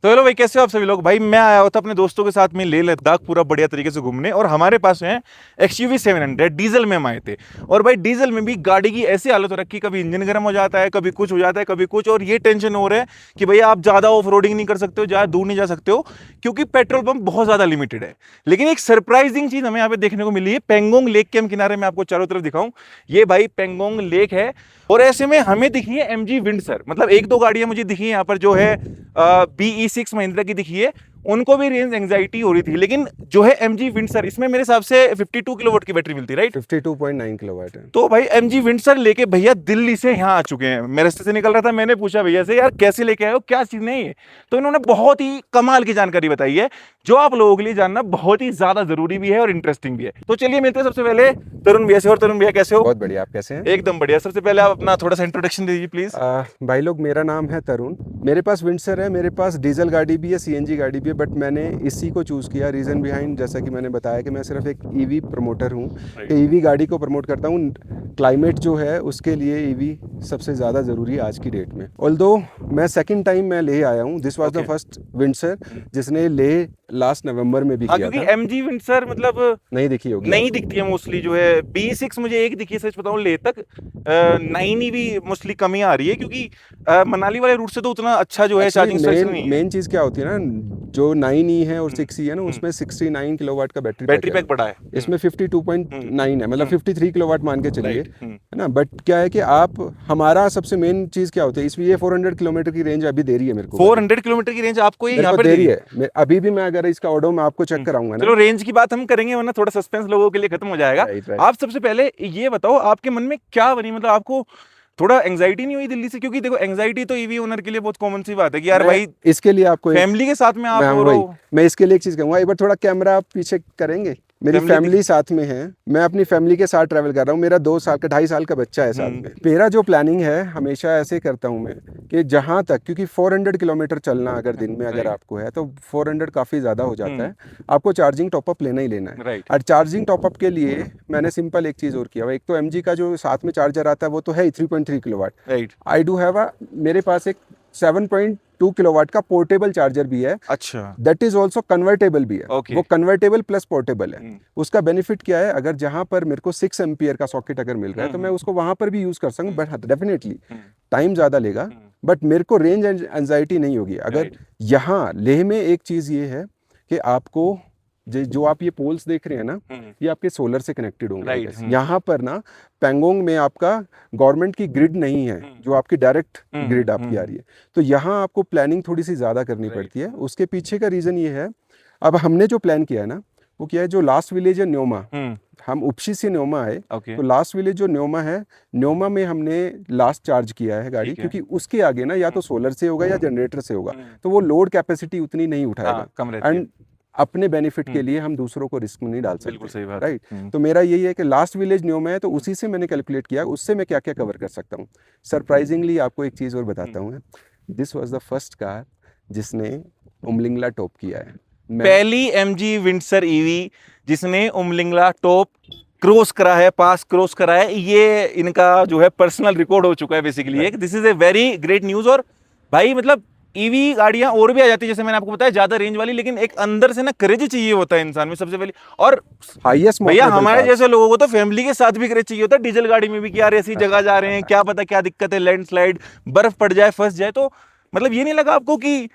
तो हेलो भाई, कैसे हो आप सभी लोग। भाई मैं आया था अपने दोस्तों के साथ में लेह लद्दाख पूरा बढ़िया तरीके से घूमने, और हमारे पास है XUV 700 डीजल में हम आए थे। और भाई डीजल में भी गाड़ी की ऐसी हालत हो रखी, कभी इंजन गर्म हो जाता है, कभी कुछ हो जाता है, कभी कुछ। और ये टेंशन हो रहा है कि भैया आप ज़्यादा ऑफ रोडिंग नहीं कर सकते हो, ज़्यादा दूर नहीं जा सकते हो, क्योंकि पेट्रोल पंप बहुत ज़्यादा लिमिटेड है। लेकिन एक सरप्राइजिंग चीज़ हमें यहाँ पे देखने को मिली है। पेंगोंग लेक के हम किनारे में आपको चारों तरफ दिखाऊं, ये भाई पेंगोंग लेक है। और ऐसे में हमें दिखी है MG विंडसर, मतलब एक दो गाड़ियां मुझे दिखी है यहाँ पर, जो है BE6 महिंद्रा की दिखी है। उनको भी रेंज एंजाइटी हो रही थी, लेकिन जो है MG विंडसर, इसमें मेरे हिसाब से 52 किलोवाट की बैटरी मिलती है, राइट? 52.9 किलोवाट है। तो भाई MG विंडसर लेके भैया दिल्ली से यहाँ आ चुके हैं। मैं रास्ते से निकल रहा था, मैंने पूछा भैया से, यार कैसे लेके आए हो, क्या चीज नहीं है? तो इन्होंने बहुत ही कमाल की जानकारी बताई है, जो आप लोगों के लिए जानना बहुत ही ज्यादा जरूरी भी है और इंटरेस्टिंग भी है। तो चलिए मिलते हैं सबसे पहले तरुण भैया से। और तरुण भैया कैसे हो? बहुत बढ़िया, आप कैसे हैं? एकदम बढ़िया। सबसे पहले आप अपना थोड़ा सा इंट्रोडक्शन दीजिए प्लीज। भाई लोग, मेरा नाम है तरुण। मेरे पास विंडसर है, मेरे पास डीजल गाड़ी भी है, CNG गाड़ी भी है, बट मैंने इसी को चूज़ किया। रीज़न बिहाइंड, जैसा कि मैंने बताया कि मैं सिर्फ एक EV प्रमोटर हूँ, EV गाड़ी को प्रमोट करता हूँ। क्लाइमेट जो है उसके लिए EV सबसे ज़्यादा ज़रूरी है आज की डेट में। ऑल्दो मैं सेकंड टाइम मैं लेह आया हूँ, this was the first Windsor जिसने लेह लास्ट नवंबर में भी किया क्योंकि था। MG विंडसर मतलब नहीं दिखी होगी, नहीं दिखती है मोस्टली। जो है BE6 मुझे एक दिखी है, सच बताऊं ले तक। 9 भी मोस्टली कमी आ रही है, क्योंकि मनाली वाले रूट से तो उतना अच्छा जो है चार्जिंग स्टेशन नहीं है। मेन चीज़ क्या होती है ना, जो 9E है और 6E है ना, उसमें 69 किलोवाट का बैटरी पैक बड़ा है। इसमें 52.9 है, मतलब 53 किलोवाट मान के चलिए, है ना। बट क्या है कि आप, हमारा सबसे मेन चीज़ क्या होती है, इसमें ये 400 किलोमीटर की रेंज अभी दे रही है मेरे को। 400 किलोमीटर की रेंज आपको ये यहाँ पर दे रही है। अभी भी मैं अगर इसका ऑडो में आपको चेक कराऊंगा ना। चलो रेंज की बात हम करेंगे, वरना थोड़ा सस्पेंस लोगों के लिए खत्म हो जाएगा। आप सबसे पहले ये बताओ, आपके मन में क्या बनी, मतलब आपको थोड़ा एंजाइटी नहीं हुई दिल्ली से? क्योंकि देखो एंजाइटी तो EV ओनर के लिए बहुत कॉमन सी बात है कि यार भाई इसके लिए आपको फैमिली के साथ में आप हो रहे हो। मैं इसके लिए एक चीज़ कहूँगा, एक बार थोड़ा कैमरा आप पीछे करेंगे। मेरी फैमिली साथ में है, मैं अपनी फैमिली के साथ ट्रैवल कर रहा हूँ। मेरा 2.5 साल का बच्चा है साथ में। मेरा जो प्लानिंग है हमेशा ऐसे करता हूँ मैं, कि जहाँ तक, क्योंकि 400 किलोमीटर चलना अगर दिन में अगर आपको है तो 400 काफ़ी ज़्यादा हो जाता है। आपको चार्जिंग टॉपअप लेना ही लेना है। और चार्जिंग टॉपअप के लिए मैंने सिंपल एक चीज़ और किया। एक तो MG का जो साथ में चार्जर आता है वो तो है ही 3.3 किलोवाट। आई डू हैव मेरे पास एक 7.2 किलोवाट का पोर्टेबल चार्जर भी है। अच्छा। दैट इज ऑल्सो कन्वर्टेबल भी है। वो कन्वर्टेबल प्लस पोर्टेबल है। उसका बेनिफिट क्या है, अगर जहां पर मेरे को 6 एम्पियर का सॉकेट अगर मिल रहा है तो मैं उसको वहां पर भी यूज कर सकूं। बट डेफिनेटली टाइम ज्यादा लेगा, बट मेरे को रेंज एंजाइटी नहीं होगी। अगर यहाँ लेह में एक चीज ये है कि आपको जो आप ये पोल्स देख रहे हैं ना, ये आपके सोलर से कनेक्टेड होंगे। यहाँ पर ना पेंगोंग में आपका गवर्नमेंट की ग्रिड नहीं है, जो आपकी डायरेक्ट ग्रिड आपकी आ रही है। तो यहाँ आपको प्लानिंग थोड़ी सी ज़्यादा करनी पड़ती है। उसके पीछे का रीज़न ये है, अब हमने जो प्लान किया है ना, वो क्या है, जो लास्ट विलेज है न्योमा, हम उपशी से न्योमा आए। तो लास्ट विलेज जो न्योमा है, न्योमा में हमने लास्ट चार्ज किया है गाड़ी, क्योंकि उसके आगे ना या तो सोलर से होगा या जनरेटर से होगा, तो वो लोड कैपेसिटी उतनी नहीं उठाएगा। एंड अपने बेनिफिट के लिए हम दूसरों को रिस्क में नहीं डाल सकते। बिल्कुल सही बात, राइट। तो मेरा यही है कि लास्ट विलेज न्योमा है, तो उसी से मैंने कैलकुलेट किया उससे मैं क्या क्या कवर कर सकता हूँ। सरप्राइजिंगली आपको एक चीज़ और बताता हूँ, this was the first car जिसने उमलिंगला टॉप किया है। पहली MG विंडसर EV जिसने उमलिंगला टॉप क्रॉस करा है, पास क्रॉस करा है, ये इनका जो है पर्सनल रिकॉर्ड हो चुका है basically. This is a very great news. और भाई मतलब EV गाड़ियां और भी आ जाती है, जैसे मैंने आपको बताया, ज्यादा रेंज वाली, लेकिन एक अंदर से ना करेज चाहिए होता है इंसान में सबसे पहले। और हाईएस्ट भैया हमारे जैसे लोगों को तो फैमिली के साथ भी करेज चाहिए होता है डीजल गाड़ी में भी, कि यार ऐसी जगह जा रहे हैं, क्या पता क्या दिक्कत है, लैंडस्लाइड, बर्फ पड़ जाए, फंस जाए। तो मतलब ये नहीं लगा आपको कि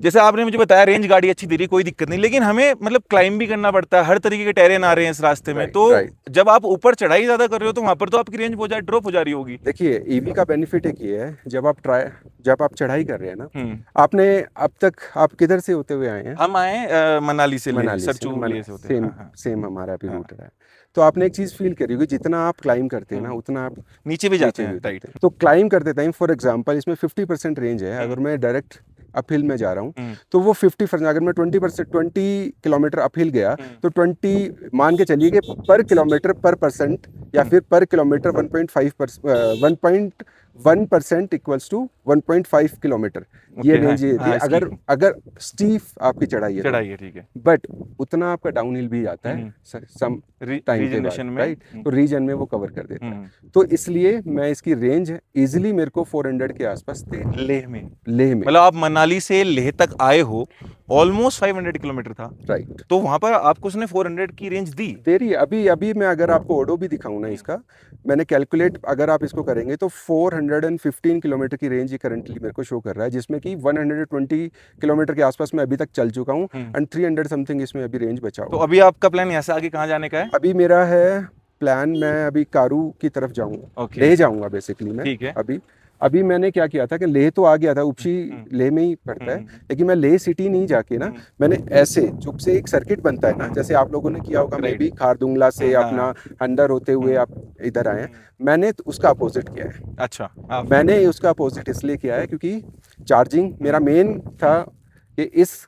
जैसे आपने मुझे बताया रेंज गाड़ी अच्छी दे रही, कोई दिक्कत नहीं, लेकिन हमें मतलब क्लाइंब भी करना पड़ता है, हर तरीके के टेरेन आ रहे हैं इस रास्ते में। तो जब आप ऊपर चढ़ाई ज्यादा कर रहे हो तो वहां पर तो आपकी रेंज ड्रॉप हो जा रही होगी। देखिए, EV का बेनिफिट एक ये है, जब आप चढ़ाई कर रहे हैं ना, आपने अब तक आप किधर से होते हुए आए हैं? हम आए मनाली से, सेम हमारा भी रूट है। तो आपने एक चीज फील करी होगी, जितना आप क्लाइम करते हैं ना उतना आप नीचे भी जाते हैं। तो क्लाइम करते टाइम, फॉर एग्जांपल, इसमें 50% रेंज है। अगर मैं डायरेक्ट अपहिल में जा रहा हूँ तो वो 50%, अगर मैं 20 किलोमीटर अपहिल गया तो 20 मान के चलिए कि पर किलोमीटर पर परसेंट, या फिर पर किलोमीटर 1.5 1% इक्वल्स टू 1.5 किलोमीटर, ये रेंज ये थी। अगर स्टीफ आपकी चढ़ाई है, ठीक है, बट उतना आपका डाउन हिल भी आता है सम टाइम के बाद, राइट? तो रीजन में वो कवर कर देता है। तो इसलिए मैं इसकी रेंज इजीली मेरे को 400 के आसपास दे। लेह में मतलब आप मनाली से लेह तक आए हो, ऑलमोस्ट 500 किलोमीटर था, राइट? तो वहां पर आपको उसने 400 की रेंज दी। दे रही है। अभी मैं अगर आपको ओडो भी दिखाऊं ना, इसका मैंने कैलकुलेट अगर आप इसको करेंगे तो 415 किलोमीटर की रेंज करंटली मेरे को शो कर रहा है, जिसमें कि 120 किलोमीटर के आसपास मैं अभी तक चल चुका हूँ एंड 300 समथिंग इसमें अभी रेंज बचा हुआ। तो अभी आपका प्लान यहाँ से आगे कहाँ जाने का है? अभी मेरा है प्लान, मैं अभी कारू की तरफ जाऊंगा, लेह जाऊंगा बेसिकली मैं। ठीक है। अभी मैंने क्या किया था कि लेह तो आ गया था, उपशी लेह में ही पड़ता है, लेकिन मैं लेह सिटी नहीं जाके ना, मैंने ऐसे चुप से एक सर्किट बनता है ना, जैसे आप लोगों ने किया होगा, मैं भी खारदुंगला से अपना अंदर होते हुए आप इधर आए हैं, मैंने तो उसका अपोजिट किया है। अच्छा, मैंने उसका अपोजिट इसलिए किया है क्योंकि चार्जिंग मेरा मेन था कि इस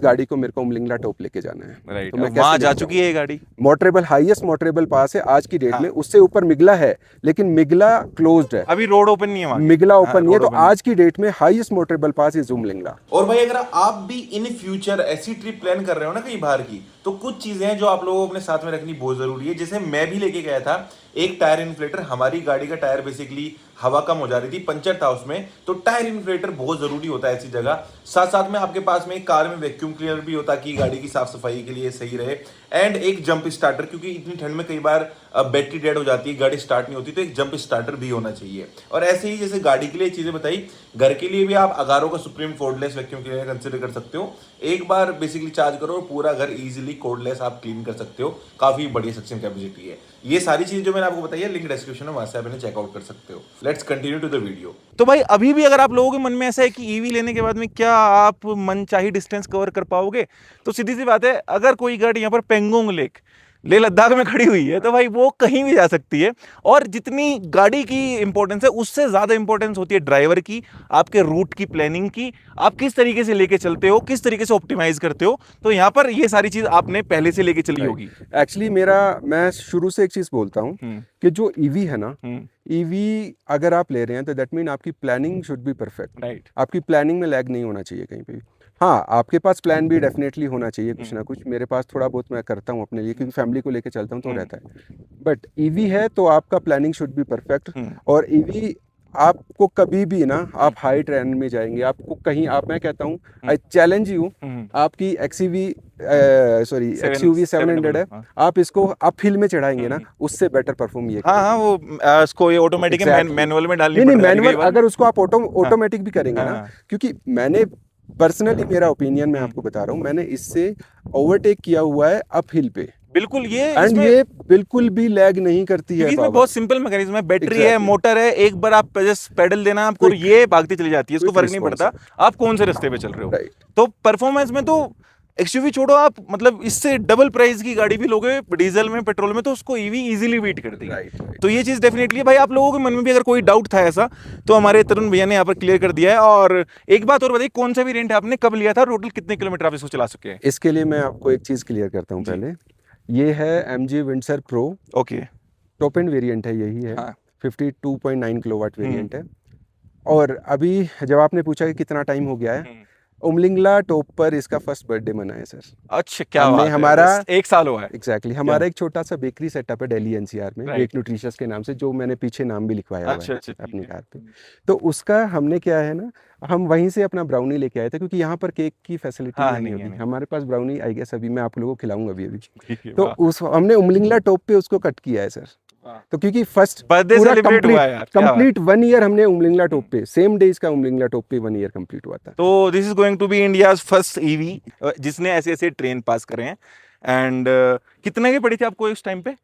गाड़ी को मेरे को उमलिंगला टॉप लेके जाना है। राइट, तो मैं वहां जा चुकी है ये गाड़ी। मोटरेबल हाईएस्ट मोटरेबल पास है आज की डेट में, उससे ऊपर मिगला है, लेकिन मिगला क्लोज्ड है, अभी रोड ओपन नहीं है वहां, मिगला ओपन नहीं है। तो आज की डेट में highest motorable pass is Umling La. और भाई अगर आप भी इन फ्यूचर ऐसी ट्रिप प्लान कर रहे हो ना कहीं बाहर की, तो कुछ चीजें हैं जो आप लोगों को अपने साथ में रखनी बहुत जरूरी है। जैसे मैं भी लेके गया था एक टायर इन्फ्लेटर, हमारी गाड़ी का टायर बेसिकली हवा कम हो जा रही थी, पंचर था उसमें, तो टायर इन्फ्लेटर बहुत जरूरी होता है ऐसी जगह। साथ साथ में आपके पास में कार में वैक्यूम क्लीनर भी होता है कि गाड़ी की साफ सफाई के लिए सही रहे, एंड एक जंप स्टार्टर, क्योंकि इतनी ठंड में कई बार बैटरी डेड हो जाती है, गाड़ी स्टार्ट नहीं होती, तो एक जंप स्टार्टर भी होना चाहिए। और ऐसे ही जैसे गाड़ी के लिए चीजें बताई, घर के लिए भी आप अगारो का supreme cordless vacuum cleaner consider कर सकते हो। एक बार बेसिकली चार्ज करो और पूरा घर इजीली कोर्डलेस आप क्लीन कर सकते हो, काफी बड़ी सक्शन कैपेसिटी है। ये सारी चीजें जो मैंने आपको बताई है, लिंक डिस्क्रिप्शन में, वहां से आप इन्हें चेकआउट कर सकते हो। Let's continue to the video. तो भाई अभी भी अगर आप लोगों के मन में ऐसा है कि ईवी लेने के बाद में क्या आप मनचाही डिस्टेंस कवर कर पाओगे, तो सीधी सी बात है, अगर कोई गाड़ी यहाँ पर पेंगोंग लेक लेह लद्दाख में खड़ी हुई है तो भाई वो कहीं भी जा सकती है। और जितनी गाड़ी की इंपॉर्टेंस है उससे ज्यादा इंपॉर्टेंस होती है ड्राइवर की, आपके रूट की प्लानिंग की, आप किस तरीके से लेके चलते हो, किस तरीके से ऑप्टिमाइज करते हो। तो यहाँ पर ये सारी चीज आपने पहले से लेके चली होगी। एक्चुअली मैं शुरू से एक चीज बोलता हूँ कि जो ईवी है ना, ईवी अगर आप ले रहे हैं तो दैट मीन आपकी planning should be perfect, right? आपकी प्लानिंग में लैग नहीं होना चाहिए कहीं पे भी। हाँ, आपके पास प्लान भी डेफिनेटली होना चाहिए, कुछ ना कुछ। मेरे पास थोड़ा बहुत मैं करता हूँ अपने लिए, क्योंकि फैमिली को लेके चलता हूँ तो रहता है। बट ईवी है तो आपका प्लानिंग शुड बी परफेक्ट। और ईवी आपको कभी भी ना, आप हाई ट्रेंड में जाएंगे, आपको कहीं मैं कहता हूँ, आई चैलेंज यू, आपकी XUV 700 है, आप इसको अप हिल में चढ़ाएंगे ना, उससे बेटर परफॉर्म ये। हाँ, वो इसको ये ऑटोमेटिक मैनुअल में डालनी नहीं, मैनुअल अगर उसको आप ऑटोमेटिक भी करेंगे ना, क्योंकि मैंने पर्सनली, मेरा ओपिनियन मैं आपको बता रहा हूँ, मैंने इससे ओवरटेक किया हुआ है अप हिल पे, बिल्कुल। ये बिल्कुल भी लैग नहीं करती है। इसमें बहुत सिंपल मैकेनिज्म है, बैटरी है, मोटर है, एक बार आप जस्ट पेडल देना आपको, ये भागती चली जाती है, इसको फर्क नहीं पड़ता आप कौन से रास्ते पे चल रहे हो। तो परफॉर्मेंस में तो एक्सयूवी छोड़ो, आप मतलब इससे डबल प्राइस की गाड़ी भी लोगे डीजल में, पेट्रोल में, तो उसको ईवी इजीली बीट कर देगी। तो ये चीज डेफिनेटली भाई, आप लोगों के मन में भी अगर कोई डाउट था ऐसा, तो हमारे तरुण भैया ने यहाँ पर क्लियर कर दिया है। और एक बात और बताइए, कौन सा वेरिएंट आपने कब लिया था, टोटल कितने किलोमीटर आप इसको चला सके हैं? इसके लिए मैं आपको एक चीज क्लियर करता हूँ पहले। ये है MG Windsor pro, okay, top end variant है, यही है। 52.9 किलोवाट वेरिएंट है। और अभी जब आपने पूछा कि कितना टाइम हो गया है, उमलिंगला टॉप पर इसका फर्स्ट बर्थडे मना है सर। अच्छा, क्या बात है, हमारा 1 साल हुआ है। एग्जैक्टली, हमारा एक छोटा सा बेकरी सेटअप है दिल्ली NCR में, वेक न्यूट्रिशियस के नाम से, जो मैंने पीछे नाम भी लिखवाया हुआ है अपनी कार पे। तो उसका हमने क्या है ना, हम वहीं से अपना ब्राउनी लेके आए थे, क्योंकि यहाँ पर केक की फैसिलिटी नहीं होती। हमारे पास ब्राउनी आई गेस अभी मैं आप लोगों को खिलाऊंगा अभी। तो हमने उमलिंगला टॉप पे उसको कट किया है सर। तो क्योंकि फर्स्ट पूरा कंप्लीट 1 ईयर हमने उमलिंगला टॉप पे, सेम डे इसका उमलिंगला टॉप पे 1 ईयर कंप्लीट हुआ था। तो this is going to be India's first EV जिसने ऐसे ट्रेन पास करे हैं। एंड कितने की पड़ी थी आपको इस टाइम पे?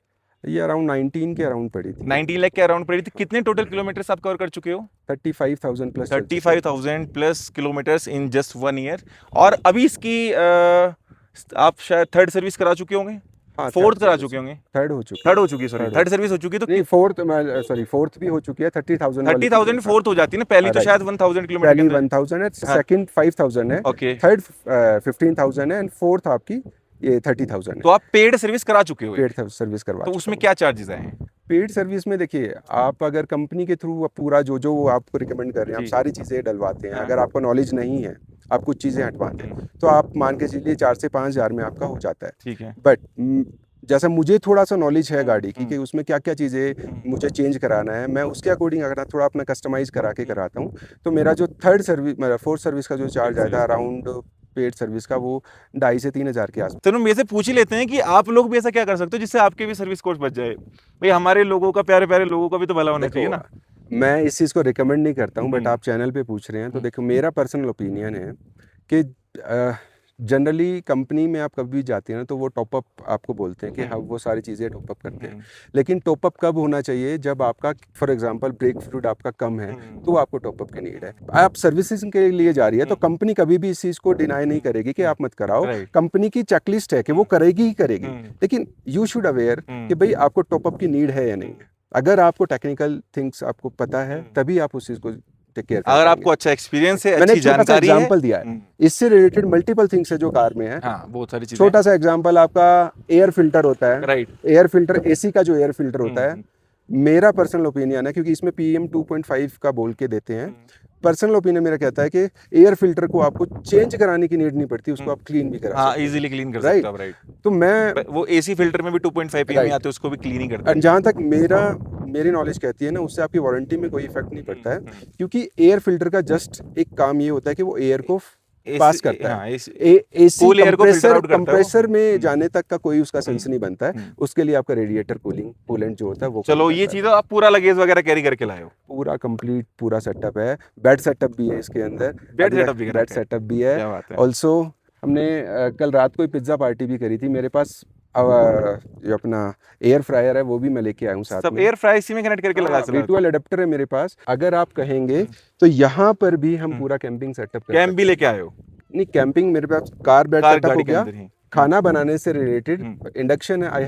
ये अराउंड 19 के अराउंड पड़ी थी, 19 लाख के अराउंड पड़ी थी। कितने टोटल किलोमीटर्स आप कवर कर चुके हो? 35,000 plus kilometres in just 1 year. और अभी इसकी आप शायद थर्ड सर्विस करा चुके होंगे, फोर्थ करा चुके होंगे, थर्ड हो चुकी, सॉरी थर्ड सर्विस हो चुकी। तो नहीं, फोर्थ भी हो चुकी है। 30,000 फोर्थ हो जाती है ना, पहली तो शायद 1,000 किलोमीटर, पहली 1,000 है, सेकंड 5,000 है, थर्ड 15,000 है, एंड फोर्थ आपकी ये 30,000 है। तो आप पेड सर्विस करा चुके हो? पेड सर्विस करवा। तो उसमें क्या चार्जेस आए हैं? पेड सर्विस में देखिए, आप अगर कंपनी के थ्रू पूरा जो जो वो आपको रिकमेंड कर रहे हैं, आप सारी चीज़ें डलवाते हैं, अगर आपको नॉलेज नहीं है, आप कुछ चीज़ें हटवाते हैं, तो आप मान के चलिए 4 से 5 हज़ार में आपका हो जाता है। ठीक है। बट जैसा मुझे थोड़ा सा नॉलेज है गाड़ी की कि उसमें क्या क्या चीज़ें मुझे चेंज कराना है, मैं उसके अकॉर्डिंग अगर थोड़ा अपना कस्टमाइज़ करा के कराता हूँ, तो मेरा जो फोर्थ सर्विस का जो चार्ज आता है अराउंड पेड सर्विस का, वो 2,500 से 3,000 के आसपास। तो हम ये से पूछ ही लेते हैं कि आप लोग भी ऐसा क्या कर सकते हो जिससे आपके भी सर्विस कॉस्ट बच जाए? भाई हमारे लोगों का, प्यारे प्यारे लोगों का भी तो भला होना चाहिए ना। मैं इस चीज़ को रिकमेंड नहीं करता हूँ, बट आप चैनल पे पूछ रहे हैं, तो देखो मेरा पर्सनल ओपिनियन है कि जनरली कंपनी में आप कभी भी जाते हैं ना, तो वो टॉपअप आपको बोलते हैं कि हाँ वो सारी चीज़ें टॉपअप करते हैं, लेकिन टॉपअप कब होना चाहिए? जब आपका फॉर एग्जांपल ब्रेक फ्लूइड आपका कम है, तो आपको टॉपअप की नीड है। आप सर्विसिंग के लिए जा रही है, तो कंपनी कभी भी इस चीज़ को डिनाई नहीं करेगी कि आप मत कराओ। कंपनी की चेकलिस्ट है कि वो करेगी ही करेगी, लेकिन यू शुड अवेयर कि भाई आपको टॉपअप की नीड है या नहीं है। अगर आपको टेक्निकल थिंग्स आपको पता है, तभी आप उस चीज़ को टेक केयर अगर आपको अच्छा एक्सपीरियंस है, मैंने अच्छी जानकारी है। एग्जांपल दिया है, इससे रिलेटेड मल्टीपल थिंग्स है जो कार में है। हाँ, बहुत सारी चीजें। छोटा सा एग्जांपल, आपका एयर फिल्टर होता है, राइट। एयर फिल्टर, एसी का जो एयर फिल्टर होता है, मेरा पर्सनल ओपिनियन है, क्योंकि इसमें PM 2.5 का बोल के देते हैं, पर्सनल ओपिनियन मेरा कहता है कि एयर फिल्टर को आपको चेंज कराने की नीड नहीं पड़ती, उसको आप क्लीन भी करा सकते हैं। इजीली क्लीन कर सकते हो। राइट। तो मैं वो एसी फिल्टर में भी 2.5 PM आते हैं, उसको भी क्लीन ही करते हैं। जहाँ तक मेरी नॉलेज कहती है ना, उससे आपकी वारंटी में कोई इफेक्ट नहीं पड़ता है, क्योंकि एयर फिल्टर का जस्ट एक काम ये होता है कि वो एयर को पास करता है। एसी कंप्रेसर में जाने तक का कोई उसका सेंस नहीं बनता है, उसके लिए आपका रेडिएटर कूलेंट जो होता है वो। चलो, ये चीज़ आप पूरा लगेज वगैरह कैरी करके लाए हो? पूरा कंप्लीट पूरा सेटअप है, बेड सेटअप भी है इसके अंदर, बेड सेटअप भी है। ऑल्सो हमने कल रात को ही पिज्जा पार्टी भी करी थी। मेरे पास जो अपना एयर फ्रायर है वो भी मैं लेके आया हूँ साथ सब में। एयर फ्राई इसी में कनेक्ट करके लगा सकते हो। V12 अडेप्टर है मेरे पास, अगर आप कहेंगे तो यहाँ पर भी हम पूरा कैंपिंग सेटअप कैंप भी लेके आए हो? नहीं, कैंपिंग मेरे पास कार बेड सेटअप हो गया, खाना बनाने से रिलेटेड इंडक्शन है, I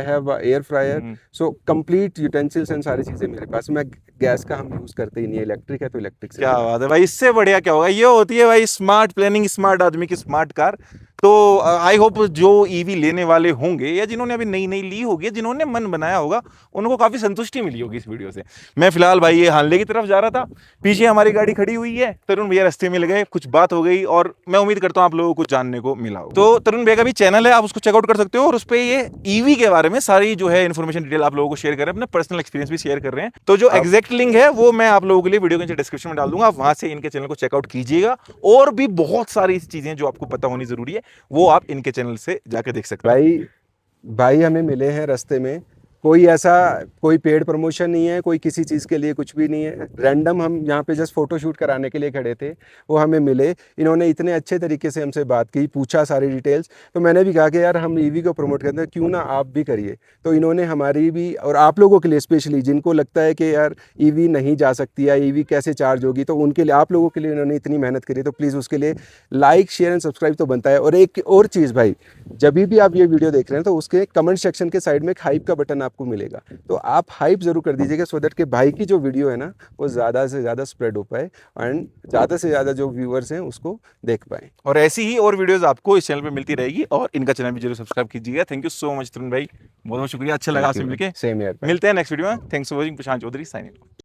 have air fryer, so complete utensils and सारी चीजें मेरे पास। मैं गैस का हम यूज करते ही नहीं, इलेक्ट्रिक है तो इलेक्ट्रिक से। क्या बात है भाई, इससे बढ़िया क्या होगा? ये होती है भाई स्मार्ट प्लानिंग, स्मार्ट आदमी की स्मार्ट कार। तो आई होप जो ईवी लेने वाले होंगे या जिन्होंने अभी नई ली होगी, जिन्होंने मन बनाया होगा, उनको काफी संतुष्टि मिली होगी इस वीडियो से। मैं फिलहाल भाई ये हानले की तरफ जा रहा था, पीछे हमारी गाड़ी खड़ी हुई है, तरुण भैया रास्ते मिल गए, कुछ बात हो गई और मैं उम्मीद करता हूँ आप लोगों को कुछ जानने को मिला हो। तो तरुण भैया का भी चैनल है, आप उसको चेकआउट कर सकते हो, और उस पर ये ईवी के बारे में सारी जो है इन्फॉर्मेशन डिटेल आप लोगों को शेयर कर रहे हैं, अपने पर्सनल एक्सपीरियंस भी शेयर कर रहे हैं। तो जो एग्जैक्ट लिंक है वो मैं आप लोगों के लिए वीडियो के डिस्क्रिप्शन में डाल दूंगा, आप वहां से इनके चैनल को चेकआउट कीजिएगा। और भी बहुत सारी चीजें जो आपको पता होनी जरूरी है वो आप इनके चैनल से जाके देख सकते हैं। भाई हमें मिले हैं रास्ते में, कोई पेड प्रमोशन नहीं है, कोई किसी चीज़ के लिए कुछ भी नहीं है, रैंडम हम यहाँ पे जस्ट फोटो शूट कराने के लिए खड़े थे, वो हमें मिले, इन्होंने इतने अच्छे तरीके से हमसे बात की, पूछा सारी डिटेल्स, तो मैंने भी कहा कि यार हम ईवी को प्रमोट करते हैं, क्यों ना आप भी करिए। तो इन्होंने हमारी भी, और आप लोगों के लिए स्पेशली जिनको लगता है कि यार ईवी नहीं जा सकती या ईवी कैसे चार्ज होगी, तो उनके लिए, आप लोगों के लिए इन्होंने इतनी मेहनत करी, तो प्लीज़ उसके लिए लाइक शेयर एंड सब्सक्राइब तो बनता है। और एक और चीज़ भाई, जब भी आप ये वीडियो देख रहे हैं तो उसके कमेंट सेक्शन के साइड में एक हाइप का बटन आपको मिलेगा, तो आप हाइप जरूर कर दीजिएगा, सो दैट के भाई की जो वीडियो है ना वो ज़्यादा से ज़्यादा स्प्रेड हो पाए एंड ज़्यादा से ज़्यादा जो व्यूअर्स हैं उसको देख पाए। और ऐसी ही और वीडियोस आपको इस चैनल पे मिलती रहेगी, और इनका चैनल भी जरूर सब्सक्राइब कीजिएगा। थैंक यू सो मच तरुण भाई, बहुत बहुत शुक्रिया, अच्छा लगा आपसे मिलके। सेम यार, मिलते हैं नेक्स्ट वीडियो में। Thanks for watching, Prashant Chaudhary signing.